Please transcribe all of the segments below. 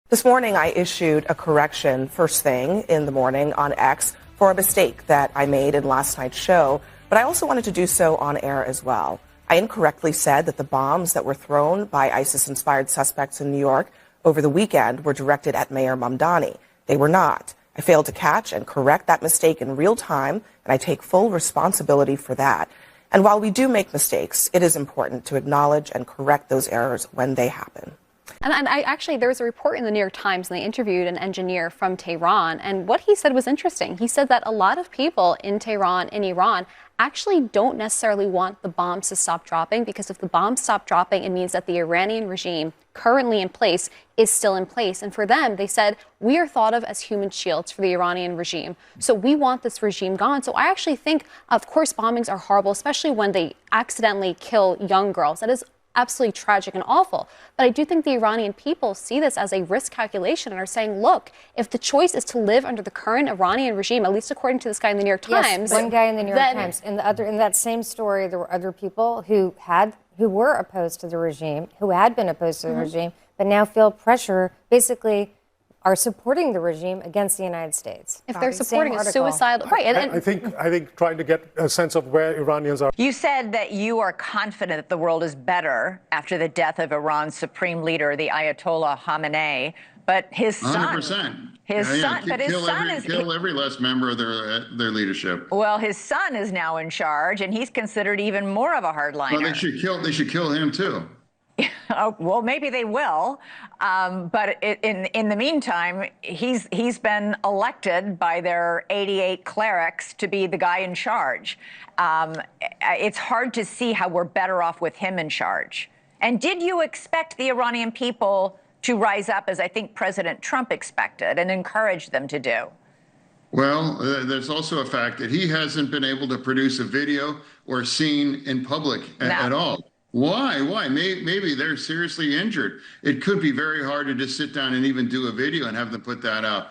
This morning, I issued a correction first thing in the morning on X for a mistake that I made in last night's show, but I also wanted to do so on air as well. I incorrectly said that the bombs that were thrown by ISIS-inspired suspects in New York over the weekend were directed at Mayor Mamdani. They were not. I failed to catch and correct that mistake in real time, and I take full responsibility for that. And while we do make mistakes, it is important to acknowledge and correct those errors when they happen. And there was a report in the New York Times, and they interviewed an engineer from Tehran, and what he said was interesting. He said that a lot of people in Tehran, in Iran, actually don't necessarily want the bombs to stop dropping, because if the bombs stop dropping, it means that the Iranian regime currently in place is still in place. And for them, they said, we are thought of as human shields for the Iranian regime. So we want this regime gone. So I actually think, of course, bombings are horrible, especially when they accidentally kill young girls. That is absolutely tragic and awful. But I do think the Iranian people see this as a risk calculation and are saying, look, if the choice is to live under the current Iranian regime, at least according to this guy in the New York Times. Yes, one guy in the New York Times. In that same story, there were other people who were opposed to the regime, who had been opposed to the regime, but now feel pressure, basically are supporting the regime against the United States. If they're supporting a suicidal, right? I think trying to get a sense of where Iranians are. You said that you are confident that the world is better after the death of Iran's supreme leader, the Ayatollah Khamenei, but his son, 100%. His son is kill every last member of their leadership. Well, his son is now in charge, and he's considered even more of a hardliner. Well, they should kill him too. Oh, well, maybe they will, but in the meantime, he's been elected by their 88 clerics to be the guy in charge. It's hard to see how we're better off with him in charge. And did you expect the Iranian people to rise up, as I think President Trump expected, and encourage them to do? Well, there's also a fact that he hasn't been able to produce a video or scene in public at all. Why? Maybe they're seriously injured. It could be very hard to just sit down and even do a video and have them put that out.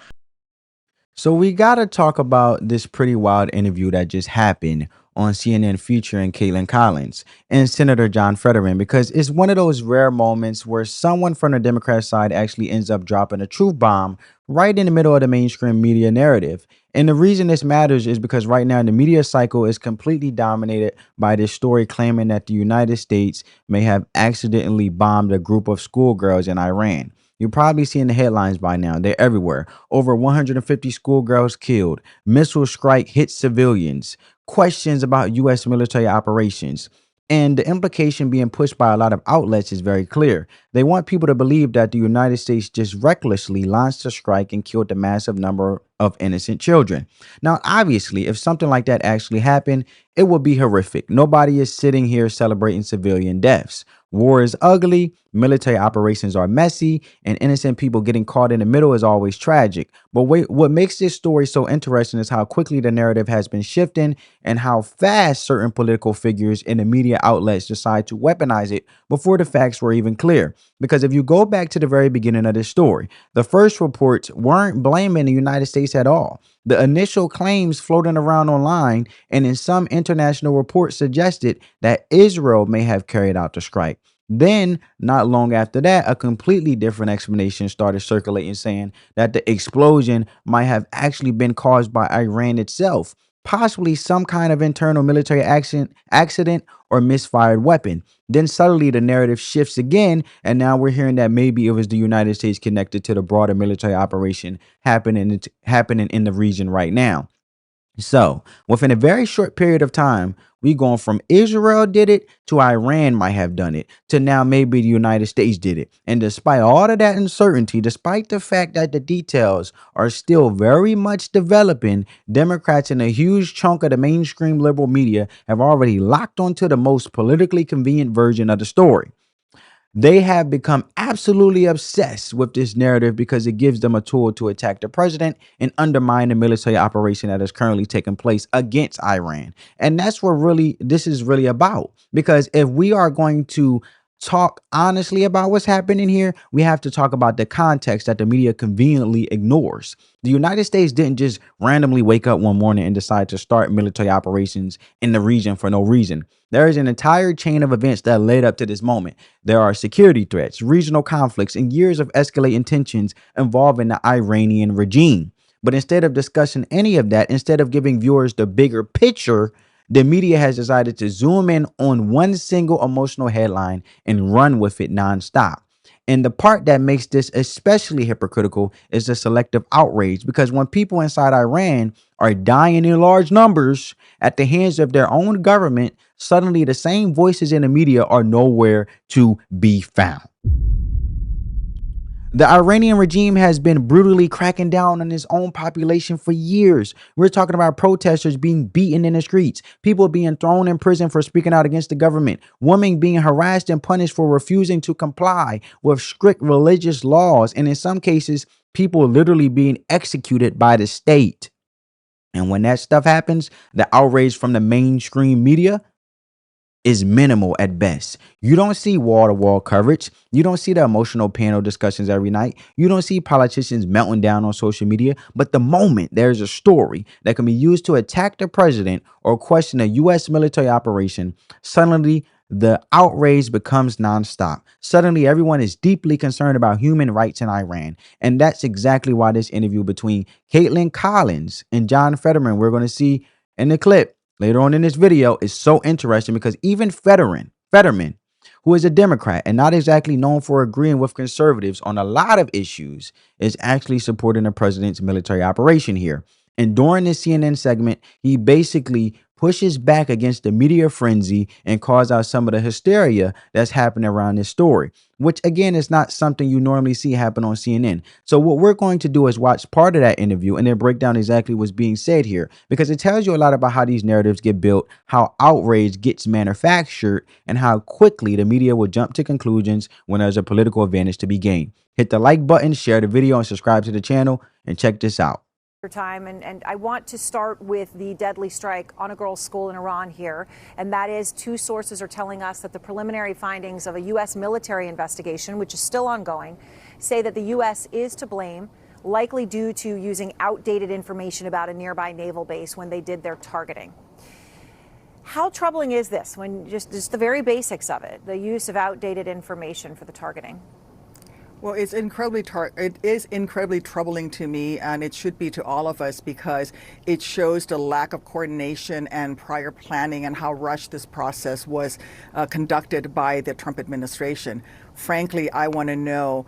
So we got to talk about this pretty wild interview that just happened on CNN featuring Caitlin Collins and Senator John Fetterman, because it's one of those rare moments where someone from the Democrat side actually ends up dropping a truth bomb right in the middle of the mainstream media narrative. And the reason this matters is because right now the media cycle is completely dominated by this story claiming that the United States may have accidentally bombed a group of schoolgirls in Iran. You're probably seeing the headlines by now. They're everywhere. Over 150 schoolgirls killed. Missile strike hit civilians. Questions about U.S. military operations. And the implication being pushed by a lot of outlets is very clear. They want people to believe that the United States just recklessly launched a strike and killed a massive number of innocent children. Now, obviously, if something like that actually happened, it would be horrific. Nobody is sitting here celebrating civilian deaths. War is ugly, military operations are messy, and innocent people getting caught in the middle is always tragic. But what makes this story so interesting is how quickly the narrative has been shifting and how fast certain political figures and the media outlets decide to weaponize it before the facts were even clear. Because if you go back to the very beginning of this story, the first reports weren't blaming the United States at all. The initial claims floating around online and in some international reports suggested that Israel may have carried out the strike. Then, not long after that, a completely different explanation started circulating, saying that the explosion might have actually been caused by Iran itself, possibly some kind of internal military accident or misfired weapon. Then suddenly the narrative shifts again, and now we're hearing that maybe it was the United States connected to the broader military operation happening in the region right now. So within a very short period of time, we going from Israel did it to Iran might have done it to now maybe the United States did it. And despite all of that uncertainty, despite the fact that the details are still very much developing, Democrats and a huge chunk of the mainstream liberal media have already locked onto the most politically convenient version of the story. They have become absolutely obsessed with this narrative because it gives them a tool to attack the president and undermine the military operation that is currently taking place against Iran. And that's what this is really about. Because if we are going to talk honestly about what's happening here, we have to talk about the context that the media conveniently ignores. The United States didn't just randomly wake up one morning and decide to start military operations in the region for no reason. There is an entire chain of events that led up to this moment. There are security threats, regional conflicts, and years of escalating tensions involving the Iranian regime. But instead of discussing any of that, instead of giving viewers the bigger picture, the media has decided to zoom in on one single emotional headline and run with it nonstop. And the part that makes this especially hypocritical is the selective outrage, because when people inside Iran are dying in large numbers at the hands of their own government, suddenly the same voices in the media are nowhere to be found. The Iranian regime has been brutally cracking down on its own population for years. We're talking about protesters being beaten in the streets, people being thrown in prison for speaking out against the government, women being harassed and punished for refusing to comply with strict religious laws, and in some cases, people literally being executed by the state. And when that stuff happens, the outrage from the mainstream media is minimal at best. You don't see wall-to-wall coverage. You don't see the emotional panel discussions every night. You don't see politicians melting down on social media. But the moment there's a story that can be used to attack the president or question a U.S. military operation, suddenly the outrage becomes nonstop. Suddenly everyone is deeply concerned about human rights in Iran. And that's exactly why this interview between Caitlin Collins and John Fetterman, we're going to see in the clip later on in this video, is so interesting, because even Fetterman, who is a Democrat and not exactly known for agreeing with conservatives on a lot of issues, is actually supporting the president's military operation here. And during this CNN segment, he basically pushes back against the media frenzy and calls out some of the hysteria that's happening around this story, which again is not something you normally see happen on CNN. So what we're going to do is watch part of that interview and then break down exactly what's being said here, because it tells you a lot about how these narratives get built, how outrage gets manufactured, and how quickly the media will jump to conclusions when there's a political advantage to be gained. Hit the like button, share the video, and subscribe to the channel, and check this out. Time, and I want to start with the deadly strike on a girls' school in Iran here, and that is, two sources are telling us that the preliminary findings of a U.S. military investigation, which is still ongoing, say that the U.S. is to blame, likely due to using outdated information about a nearby naval base when they did their targeting. How troubling is this, when just the very basics of it, the use of outdated information for the targeting? Well, it is incredibly troubling to me, and it should be to all of us, because it shows the lack of coordination and prior planning and how rushed this process was conducted by the Trump administration. Frankly, I want to know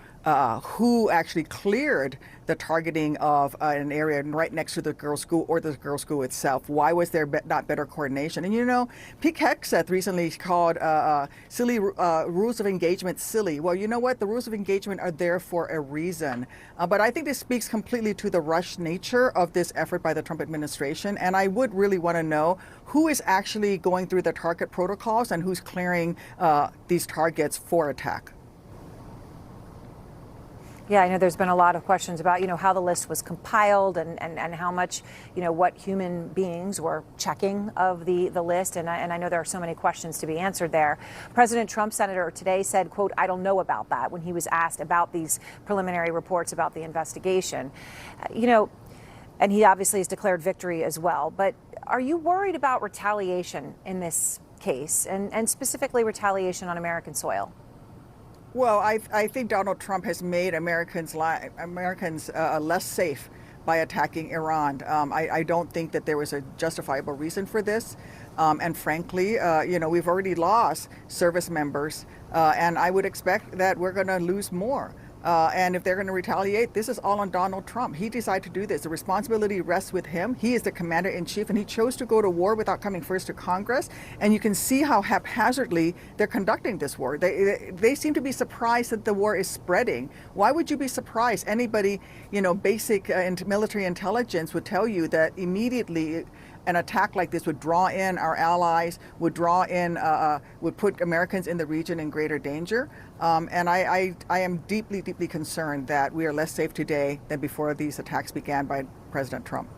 who actually cleared the targeting of an area right next to the girls' school or the girls' school itself. Why was there not better coordination? And you know, Pete Hegseth recently called silly rules of engagement silly. Well, you know what? The rules of engagement are there for a reason. But I think this speaks completely to the rushed nature of this effort by the Trump administration. And I would really want to know who is actually going through the target protocols and who's clearing these targets for attack. Yeah, I know there's been a lot of questions about, how the list was compiled and how much, what human beings were checking of the list. And I know there are so many questions to be answered there. President Trump, Senator, today said, quote, "I don't know about that," when he was asked about these preliminary reports about the investigation. And he obviously has declared victory as well. But are you worried about retaliation in this case, and specifically retaliation on American soil? Well, I think Donald Trump has made Americans less safe by attacking Iran. I don't think that there was a justifiable reason for this. And frankly, we've already lost service members, and I would expect that we're going to lose more. And if they're going to retaliate, this is all on Donald Trump. He decided to do this. The responsibility rests with him. He is the commander-in-chief, and he chose to go to war without coming first to Congress. And you can see how haphazardly they're conducting this war. They seem to be surprised that the war is spreading. Why would you be surprised? Anybody, basic military intelligence would tell you that immediately an attack like this would draw in our allies, would put Americans in the region in greater danger. And I am deeply, deeply concerned that we are less safe today than before these attacks began by President Trump.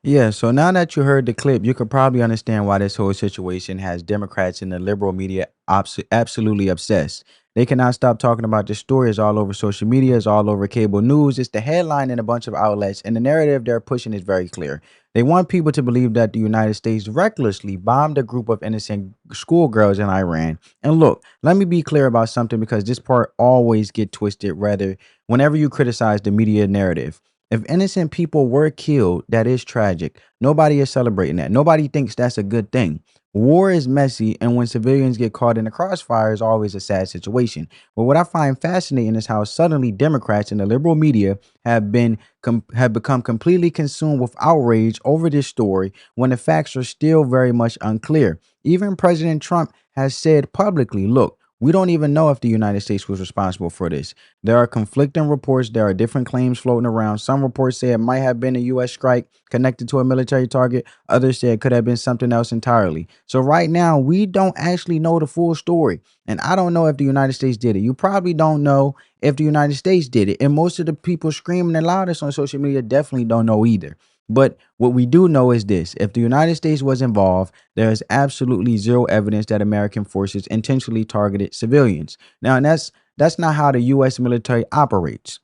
Yeah, so now that you heard the clip, you could probably understand why this whole situation has Democrats in the liberal media absolutely obsessed. They cannot stop talking about this story. It's all over social media, it's all over cable news, it's the headline in a bunch of outlets, and the narrative they're pushing is very clear. They want people to believe that the United States recklessly bombed a group of innocent schoolgirls in Iran. And look, let me be clear about something because this part always get twisted rather whenever you criticize the media narrative. If innocent people were killed, that is tragic. Nobody is celebrating that. Nobody thinks that's a good thing. War is messy, and when civilians get caught in the crossfire, is always a sad situation. But what I find fascinating is how suddenly Democrats and the liberal media have become completely consumed with outrage over this story when the facts are still very much unclear. Even President Trump has said publicly, "Look, we don't even know if the United States was responsible for this." There are conflicting reports. There are different claims floating around. Some reports say it might have been a U.S. strike connected to a military target. Others say it could have been something else entirely. So right now, we don't actually know the full story. And I don't know if the United States did it. You probably don't know if the United States did it. And most of the people screaming the loudest on social media definitely don't know either. But what we do know is this: if the United States was involved, there is absolutely zero evidence that American forces intentionally targeted civilians. Now, and that's not how the U.S. military operates.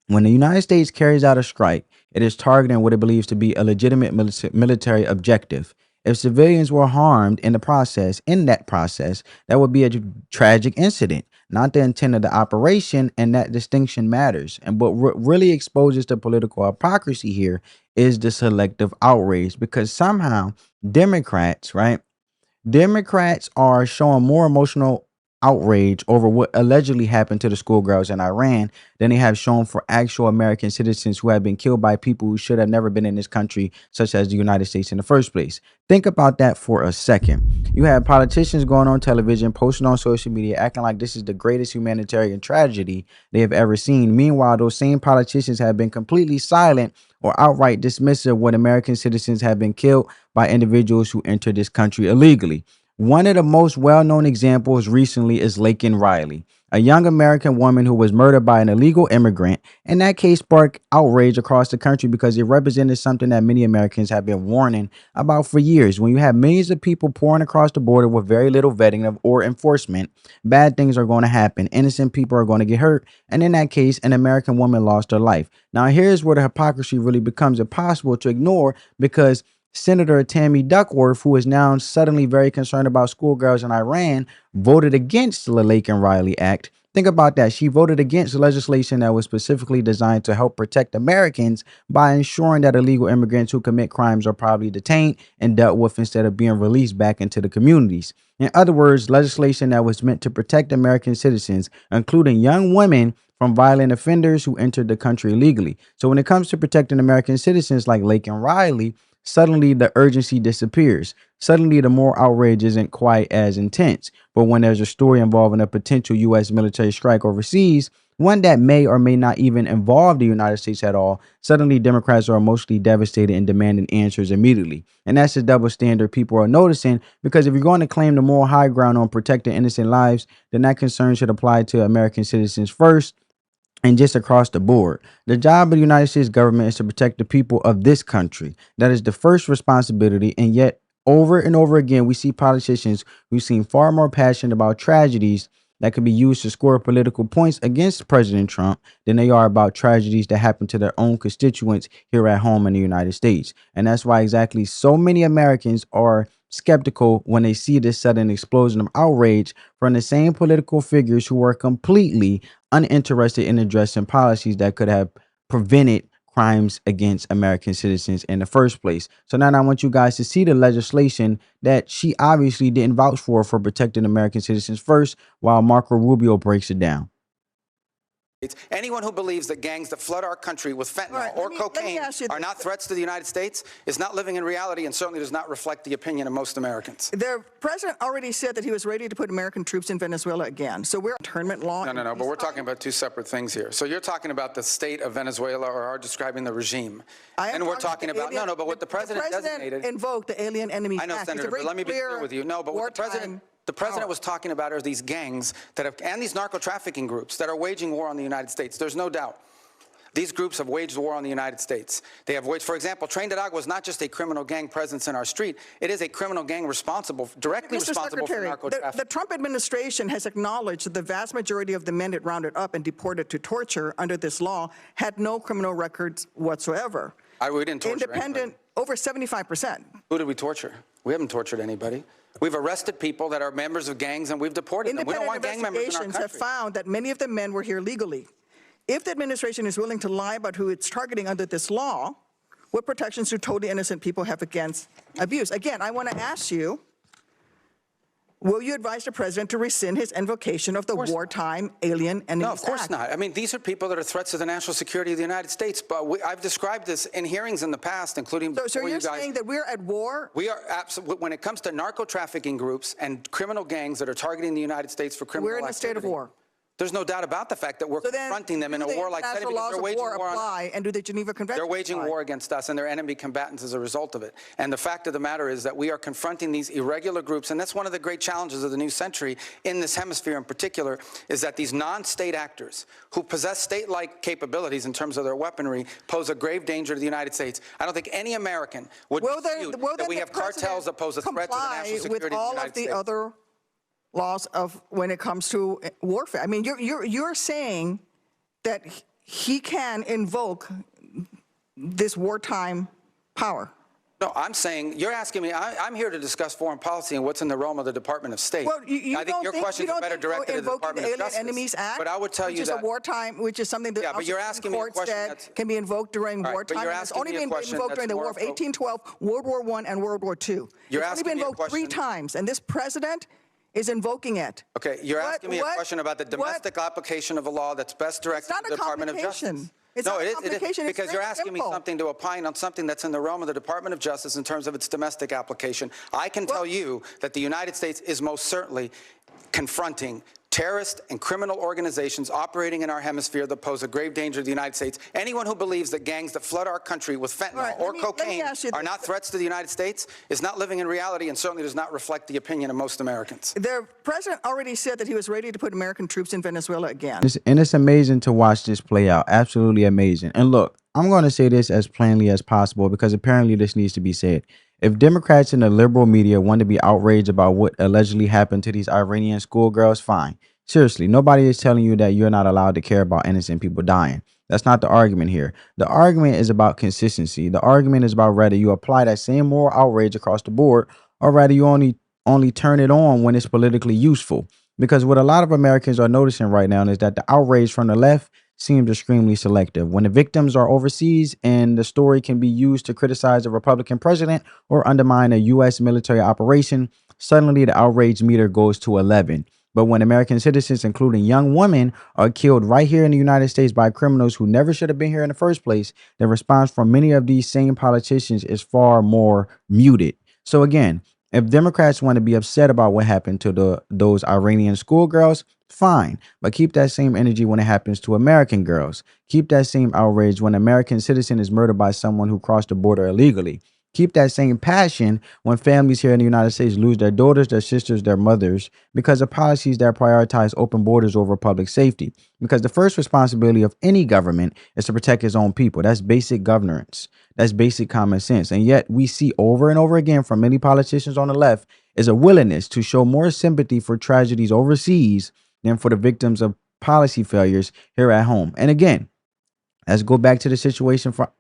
When the United States carries out a strike, it is targeting what it believes to be a legitimate military objective. If civilians were harmed in that process, that would be a tragic incident, not the intent of the operation, and that distinction matters. And what really exposes the political hypocrisy here is the selective outrage, because somehow Democrats, right? Democrats are showing more emotional outrage over what allegedly happened to the schoolgirls in Iran than they have shown for actual American citizens who have been killed by people who should have never been in this country, such as the United States in the first place. Think about that for a second. You have politicians going on television, posting on social media, acting like this is the greatest humanitarian tragedy they have ever seen. Meanwhile, those same politicians have been completely silent or outright dismissive when American citizens have been killed by individuals who entered this country illegally. One of the most well-known examples recently is Laken Riley, a young American woman who was murdered by an illegal immigrant. And that case sparked outrage across the country because it represented something that many Americans have been warning about for years. When you have millions of people pouring across the border with very little vetting or enforcement, bad things are going to happen. Innocent people are going to get hurt. And in that case, an American woman lost her life. Now, here's where the hypocrisy really becomes impossible to ignore, because Senator Tammy Duckworth, who is now suddenly very concerned about schoolgirls in Iran, voted against the Laken Riley Act. Think about that. She voted against legislation that was specifically designed to help protect Americans by ensuring that illegal immigrants who commit crimes are probably detained and dealt with instead of being released back into the communities. In other words, legislation that was meant to protect American citizens, including young women, from violent offenders who entered the country illegally. So when it comes to protecting American citizens like Laken Riley, suddenly the urgency disappears. Suddenly the moral outrage isn't quite as intense. But when there's a story involving a potential U.S. military strike overseas, one that may or may not even involve the United States at all, suddenly Democrats are emotionally devastated and demanding answers immediately. And that's the double standard people are noticing, because if you're going to claim the moral high ground on protecting innocent lives, then that concern should apply to American citizens first, and just across the board. The job of the United States government is to protect the people of this country. That is the first responsibility. And yet, over and over again, we see politicians who seem far more passionate about tragedies that could be used to score political points against President Trump than they are about tragedies that happen to their own constituents here at home in the United States. And that's why exactly so many Americans are skeptical when they see this sudden explosion of outrage from the same political figures who are completely uninterested in addressing policies that could have prevented crimes against American citizens in the first place. So now I want you guys to see the legislation that she obviously didn't vouch for protecting American citizens first, while Marco Rubio breaks it down. Anyone who believes that gangs that flood our country with fentanyl or cocaine are not threats to the United States is not living in reality, and certainly does not reflect the opinion of most Americans. The president already said that he was ready to put American troops in Venezuela again. So we're internment law. No, but we're talking about two separate things here. So you're talking about the state of Venezuela, or are describing the regime. And we're talking about, but what the president designated. Invoked the Alien Enemies I know, Act. Senator, but let me be clear with you. No, but what the president was talking about are these gangs that have, and these narco trafficking groups that are waging war on the United States. There's no doubt. These groups have waged war on the United States. They have waged, for example, Tren de Agua is not just a criminal gang presence in our street. It is a criminal gang directly responsible for narco trafficking. The Trump administration has acknowledged that the vast majority of the men it rounded up and deported to torture under this law had no criminal records whatsoever. We didn't torture anybody. Over 75%. Who did we torture? We haven't tortured anybody. We've arrested people that are members of gangs and we've deported them. We don't want gang members in our country. Have found that many of the men were here legally. If the administration is willing to lie about who it's targeting under this law, what protections do totally innocent people have against abuse? Again, I want to ask you, will you advise the president to rescind his invocation of the Wartime Alien Enemies No, of course Act? not. I mean, these are people that are threats to the national security of the United States. But I've described this in hearings in the past, including So you're saying that we're at war? We are absolutely. When it comes to narco trafficking groups and criminal gangs that are targeting the United States for criminal activity, we're in a state of war. There's no doubt about the fact that we're confronting them in a war-like setting because they're waging war on us. And do the Geneva Convention They're waging war against us, and they're enemy combatants as a result of it. And the fact of the matter is that we are confronting these irregular groups, and that's one of the great challenges of the new century in this hemisphere in particular, is that these non-state actors who possess state-like capabilities in terms of their weaponry pose a grave danger to the United States. I don't think any American would dispute that we have cartels that pose a threat to the national security of the United States. Other laws of when it comes to warfare. I mean, you're saying that he can invoke this wartime power. No, I'm saying, you're asking me, I'm here to discuss foreign policy and what's in the realm of the Department of State. Well, I think your questions are better directed to the Department of Justice. Enemies Act, but I would tell you that, which is a wartime, which is something that yeah, but you're asking me a question that can be invoked during wartime. But you're It's asking only me a been question invoked during the War of 1812, World War I, and World War II. You're it's only been invoked 3 times, and this president is invoking it. Okay, you're asking me a question about the domestic application of a law that's best directed to the Department of Justice. No, it is because you're asking me something to opine on something that's in the realm of the Department of Justice in terms of its domestic application. I can tell you that the United States is most certainly confronting terrorist and criminal organizations operating in our hemisphere that pose a grave danger to the United States. Anyone who believes that gangs that flood our country with fentanyl or cocaine are not threats to the United States is not living in reality and certainly does not reflect the opinion of most Americans. The president already said that he was ready to put American troops in Venezuela again. And it's amazing to watch this play out. Absolutely amazing. And look, I'm going to say this as plainly as possible because apparently this needs to be said. If Democrats and the liberal media want to be outraged about what allegedly happened to these Iranian schoolgirls, fine. Seriously, nobody is telling you that you're not allowed to care about innocent people dying. That's not the argument here. The argument is about consistency. The argument is about whether you apply that same moral outrage across the board or rather you only turn it on when it's politically useful. Because what a lot of Americans are noticing right now is that the outrage from the left seems extremely selective. When the victims are overseas and the story can be used to criticize a Republican president or undermine a U.S. military operation, suddenly the outrage meter goes to 11. But when American citizens, including young women, are killed right here in the United States by criminals who never should have been here in the first place, the response from many of these same politicians is far more muted. So again, if Democrats want to be upset about what happened to those Iranian schoolgirls, fine. But keep that same energy when it happens to American girls. Keep that same outrage when an American citizen is murdered by someone who crossed the border illegally. Keep that same passion when families here in the United States lose their daughters, their sisters, their mothers because of policies that prioritize open borders over public safety. Because the first responsibility of any government is to protect its own people. That's basic governance. That's basic common sense. And yet we see over and over again from many politicians on the left is a willingness to show more sympathy for tragedies overseas than for the victims of policy failures here at home. And again, let's go back to the situation for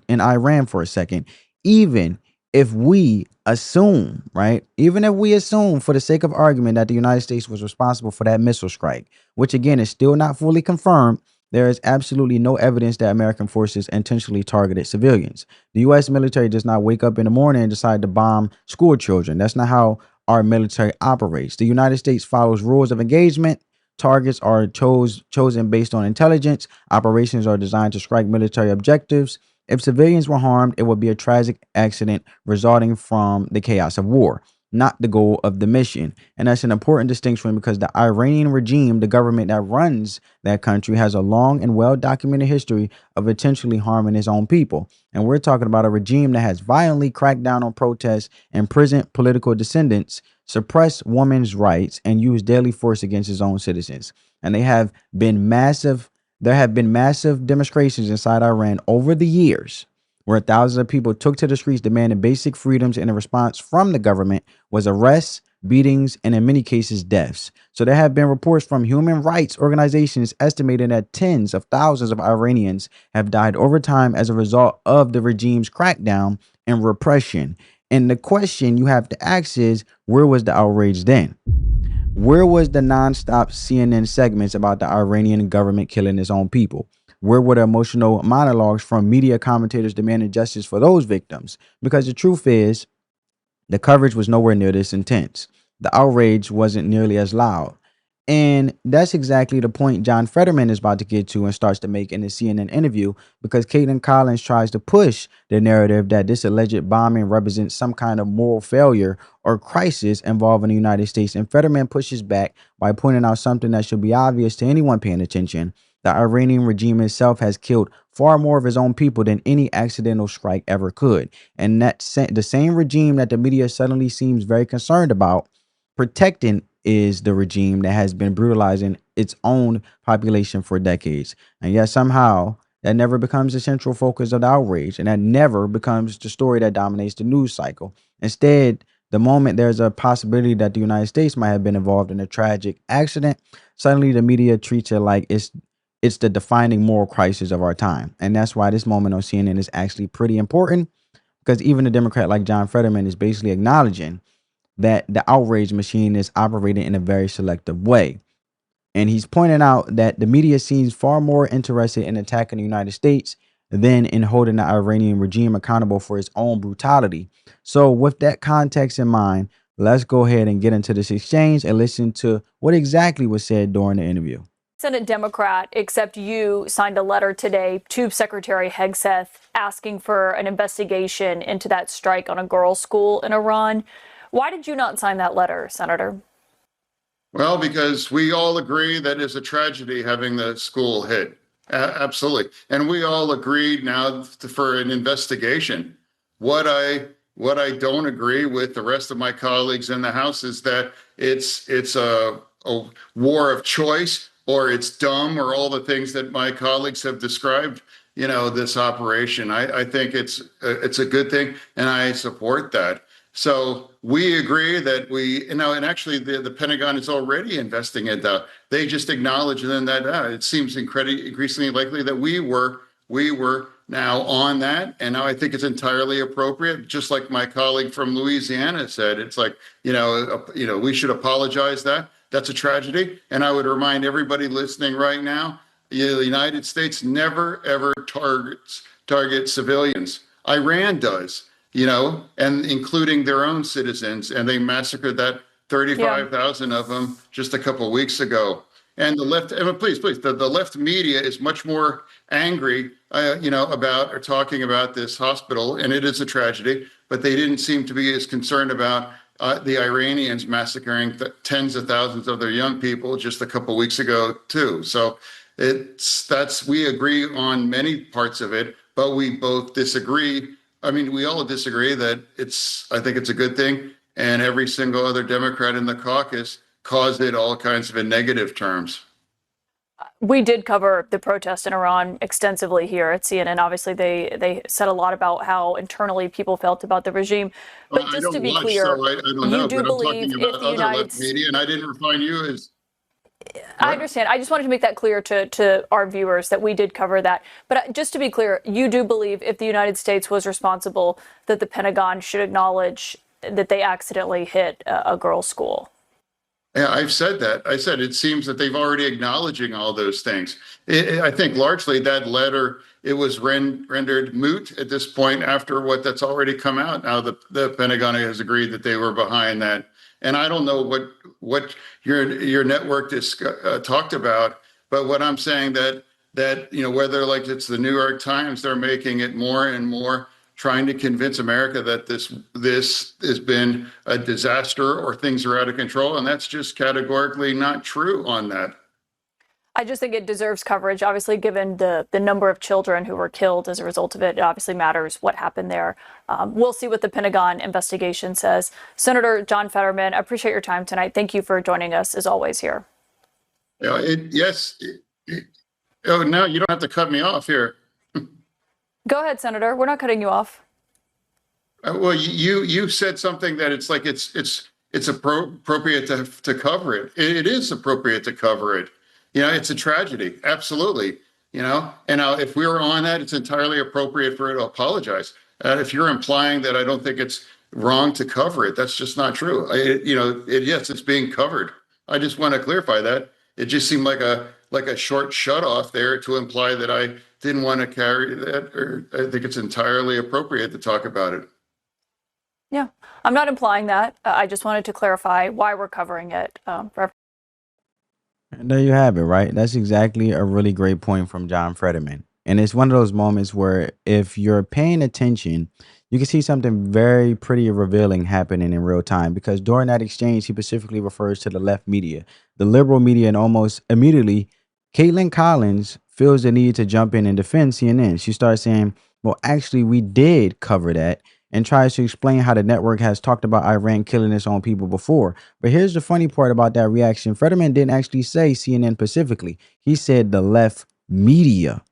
in Iran for a second. Even if we assume, right, even if we assume for the sake of argument that the United States was responsible for that missile strike, which again is still not fully confirmed, there is absolutely no evidence that American forces intentionally targeted civilians. The U.S. military does not wake up in the morning and decide to bomb school children. That's not how our military operates. The United States follows rules of engagement. Targets are chosen based on intelligence. Operations are designed to strike military objectives. If civilians were harmed, it would be a tragic accident resulting from the chaos of war, not the goal of the mission. And that's an important distinction because the Iranian regime, the government that runs that country, has a long and well-documented history of intentionally harming its own people. And we're talking about a regime that has violently cracked down on protests, imprisoned political dissidents, suppressed women's rights, and used deadly force against its own citizens. And they have been massive There have been massive demonstrations inside Iran over the years where thousands of people took to the streets demanding basic freedoms, and the response from the government was arrests, beatings, and in many cases, deaths. So there have been reports from human rights organizations estimating that tens of thousands of Iranians have died over time as a result of the regime's crackdown and repression. And the question you have to ask is, where was the outrage then? Where was the nonstop CNN segments about the Iranian government killing its own people? Where were the emotional monologues from media commentators demanding justice for those victims? Because the truth is, the coverage was nowhere near this intense. The outrage wasn't nearly as loud. And that's exactly the point John Fetterman is about to get to and starts to make in the CNN interview, because Caitlin Collins tries to push the narrative that this alleged bombing represents some kind of moral failure or crisis involving the United States. And Fetterman pushes back by pointing out something that should be obvious to anyone paying attention. The Iranian regime itself has killed far more of its own people than any accidental strike ever could. And the same regime that the media suddenly seems very concerned about protecting is the regime that has been brutalizing its own population for decades. And yet somehow that never becomes the central focus of the outrage, and that never becomes the story that dominates the news cycle. Instead, the moment there's a possibility that the United States might have been involved in a tragic accident, suddenly the media treats it like it's the defining moral crisis of our time. And that's why this moment on CNN is actually pretty important, because even a Democrat like John Fetterman is basically acknowledging that the outrage machine is operating in a very selective way. And he's pointing out that the media seems far more interested in attacking the United States than in holding the Iranian regime accountable for its own brutality. So with that context in mind, let's go ahead and get into this exchange and listen to what exactly was said during the interview. Senate Democrat, except you, signed a letter today to Secretary Hegseth asking for an investigation into that strike on a girls' school in Iran. Why did you not sign that letter, Senator? Well, because we all agree that it's a tragedy having the school hit. Absolutely. And we all agreed now for an investigation. What I don't agree with the rest of my colleagues in the House is that it's a war of choice, or it's dumb, or all the things that my colleagues have described, this operation. I think it's a good thing, and I support that. So we agree that and actually the Pentagon is already investing in that. They just acknowledge then that it seems increasingly likely that we were now on that. And now I think it's entirely appropriate, just like my colleague from Louisiana said. It's like, we should apologize that. That's a tragedy. And I would remind everybody listening right now, the United States never, ever targets civilians. Iran does. And including their own citizens, and they massacred that 35,000 of them just a couple of weeks ago. And the left, please, the left media is much more angry, about or talking about this hospital, and it is a tragedy. But they didn't seem to be as concerned about the Iranians massacring tens of thousands of their young people just a couple of weeks ago too. So we agree on many parts of it, but we both disagree. I mean, we all disagree that I think it's a good thing, and every single other Democrat in the caucus caused it all kinds of in negative terms. We did cover the protest in Iran extensively here at CNN. Obviously, they said a lot about how internally people felt about the regime. But just to be clear, so I don't know, you do believe if the United States media, and I didn't refine you as. I understand. I just wanted to make that clear to our viewers that we did cover that. But just to be clear, you do believe if the United States was responsible, that the Pentagon should acknowledge that they accidentally hit a girls' school. Yeah, I've said that. I said it seems that they've already acknowledging all those things. I think largely that letter, it was rendered moot at this point after that's already come out. Now the Pentagon has agreed that they were behind that. And I don't know what your network talked about, but what I'm saying that whether like it's the New York Times, they're making it more and more trying to convince America that this has been a disaster or things are out of control, and that's just categorically not true on that. I just think it deserves coverage. Obviously, given the number of children who were killed as a result of it, it obviously matters what happened there. We'll see what the Pentagon investigation says. Senator John Fetterman, I appreciate your time tonight. Thank you for joining us, as always, here. Yeah, yes, Oh, no, you don't have to cut me off here. Go ahead, Senator. We're not cutting you off. Well, you said something that it's like it's appropriate to cover it. It is appropriate to cover it. You know, it's a tragedy, absolutely. You know, and if we were on that, it's entirely appropriate for it to apologize. If you're implying that I don't think it's wrong to cover it, that's just not true. Yes, it's being covered. I just want to clarify that. It just seemed like a short shut off there to imply that I didn't want to carry that, or I think it's entirely appropriate to talk about it. Yeah, I'm not implying that. I just wanted to clarify why we're covering it. And there you have it, right? That's exactly a really great point from John Fetterman. And it's one of those moments where if you're paying attention, you can see something very pretty revealing happening in real time, because during that exchange, he specifically refers to the left media, the liberal media, and almost immediately, Caitlin Collins feels the need to jump in and defend CNN. She starts saying, well, actually, we did cover that, and tries to explain how the network has talked about Iran killing its own people before. But here's the funny part about that reaction. Fetterman didn't actually say CNN specifically. He said the left media.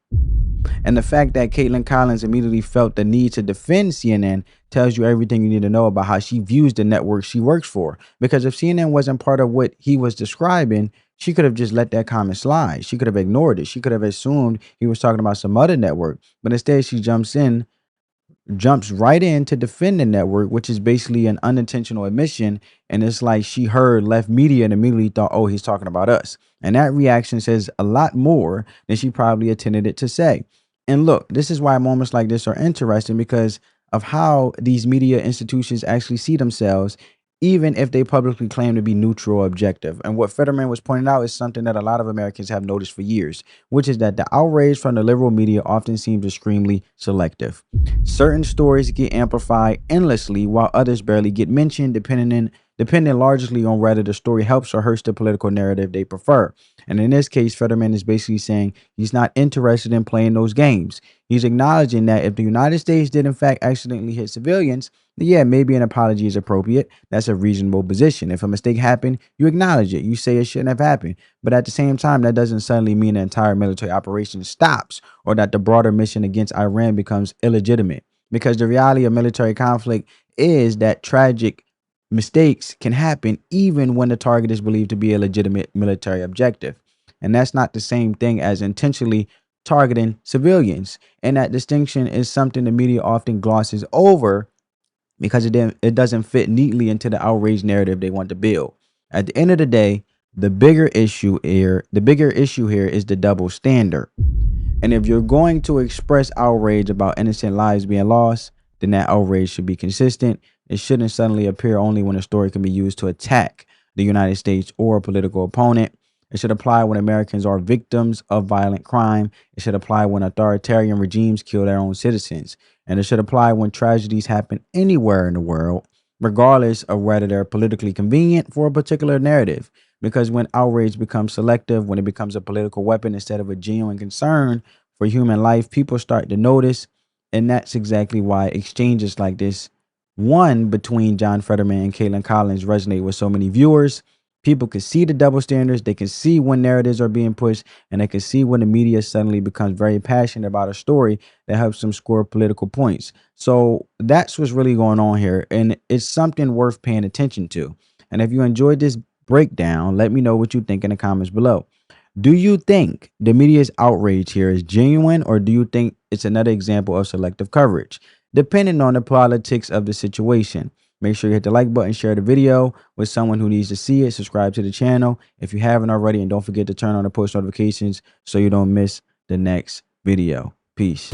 And the fact that Caitlin Collins immediately felt the need to defend CNN tells you everything you need to know about how she views the network she works for. Because if CNN wasn't part of what he was describing, she could have just let that comment slide. She could have ignored it. She could have assumed he was talking about some other network. But instead, she jumps right in to defend the network, which is basically an unintentional admission. And it's like she heard left media and immediately thought, oh, he's talking about us. And that reaction says a lot more than she probably intended it to say. And look, this is why moments like this are interesting, because of how these media institutions actually see themselves, even if they publicly claim to be neutral or objective. And what Fetterman was pointing out is something that a lot of Americans have noticed for years, which is that the outrage from the liberal media often seems extremely selective. Certain stories get amplified endlessly while others barely get mentioned, depending largely on whether the story helps or hurts the political narrative they prefer. And in this case, Fetterman is basically saying he's not interested in playing those games. He's acknowledging that if the United States did in fact accidentally hit civilians, then yeah, maybe an apology is appropriate. That's a reasonable position. If a mistake happened, you acknowledge it. You say it shouldn't have happened. But at the same time, that doesn't suddenly mean the entire military operation stops or that the broader mission against Iran becomes illegitimate. Because the reality of military conflict is that tragic mistakes can happen even when the target is believed to be a legitimate military objective. And that's not the same thing as intentionally targeting civilians. And that distinction is something the media often glosses over because it doesn't fit neatly into the outrage narrative they want to build. At the end of the day, the bigger issue here is the double standard. And if you're going to express outrage about innocent lives being lost, then that outrage should be consistent. It shouldn't suddenly appear only when a story can be used to attack the United States or a political opponent. It should apply when Americans are victims of violent crime. It should apply when authoritarian regimes kill their own citizens. And it should apply when tragedies happen anywhere in the world, regardless of whether they're politically convenient for a particular narrative. Because when outrage becomes selective, when it becomes a political weapon instead of a genuine concern for human life, people start to notice. And that's exactly why exchanges like this, one between John Fetterman and Caitlin Collins, resonate with so many viewers. People can see the double standards. They can see when narratives are being pushed, and they can see when the media suddenly becomes very passionate about a story that helps them score political points. So that's what's really going on here. And it's something worth paying attention to. And if you enjoyed this breakdown, let me know what you think in the comments below. Do you think the media's outrage here is genuine, or do you think it's another example of selective coverage? Depending on the politics of the situation. Make sure you hit the like button, share the video with someone who needs to see it, subscribe to the channel if you haven't already, and don't forget to turn on the post notifications so you don't miss the next video. Peace.